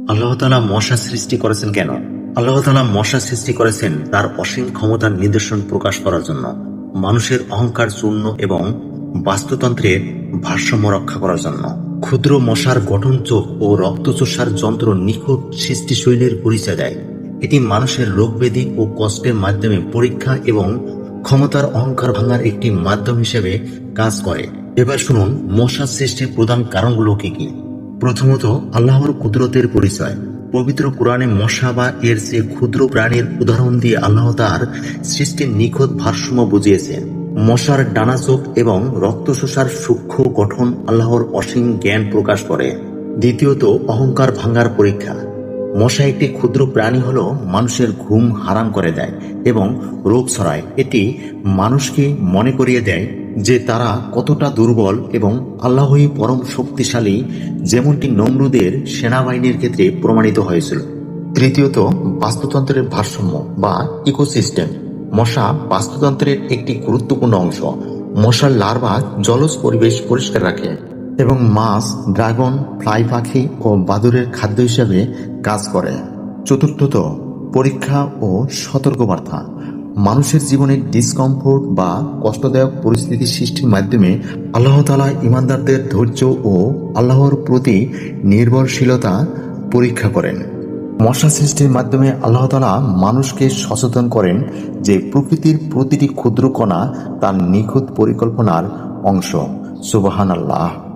আল্লাহ তাআলা মশা সৃষ্টি করেছেন কেন? আল্লাহ তাআলা মশা সৃষ্টি করেছেন তার অসীম ক্ষমতার নিদর্শন প্রকাশ করার জন্য, মানুষের অহংকার চূর্ণ এবং বাস্তুতন্ত্রের ভারসাম্য রক্ষা করার জন্য। ক্ষুদ্র মশার গঠন চোখ ও রক্তচোষার যন্ত্র নিখুঁত সৃষ্টিশৈলীর পরিচয় দেয়। এটি মানুষের রোগব্যাধি ও কষ্টের মাধ্যমে পরীক্ষা এবং ক্ষমতার অহংকার ভাঙার একটি মাধ্যম হিসেবে কাজ করে। এবার শুনুন মশা সৃষ্টির প্রধান কারণগুলো কি কি। প্রথমত, আল্লাহর কুদরতের পরিচয়। পবিত্র কোরআনে মশা বা এর চেয়ে ক্ষুদ্র প্রাণীর উদাহরণ দিয়ে আল্লাহ তার সৃষ্টির নিখুঁত ভারসাম্য বুঝিয়েছেন। মশার ডানা চোখ এবং রক্তশোষার সূক্ষ্ম গঠন আল্লাহর অসীম জ্ঞান প্রকাশ করে। দ্বিতীয়ত, অহংকার ভাঙার পরীক্ষা। মশা একটি ক্ষুদ্র প্রাণী হলো মানুষের ঘুম হারাম করে দেয় এবং রোগ ছড়ায়। এটি মানুষকে মনে করিয়ে দেয় যে তারা কতটা দুর্বল এবং আল্লাহই পরম শক্তিশালী, যেমনটি নমরুদের সেনাবাহিনীর ক্ষেত্রে প্রমাণিত হয়েছিল। তৃতীয়ত, বাস্তুতন্ত্রের ভারসাম্য বা ইকোসিস্টেম। মশা বাস্তুতন্ত্রের একটি গুরুত্বপূর্ণ অংশ। মশার লার্ভা জলজ পরিবেশ পরিষ্কার রাখে এবং মাছ, ড্রাগন, ফ্লাই পাখি ও বাদুড়ের খাদ্য হিসেবে কাজ করে। চতুর্থত, পরীক্ষা ও সতর্কবার্তা। মানুষের জীবনে ডিসকমফোর্ট বা কষ্টদায়ক পরিস্থিতি সৃষ্টির মাধ্যমে আল্লাহ তাআলা ঈমানদারদের ধৈর্য ও আল্লাহর প্রতি নির্ভরশীলতা পরীক্ষা করেন। মশা সৃষ্টির মাধ্যমে আল্লাহ তাআলা মানুষকে সচেতন করেন যে প্রকৃতির প্রতিটি ক্ষুদ্র কণা তার নিখুঁত পরিকল্পনার অংশ। সুবহানাল্লাহ।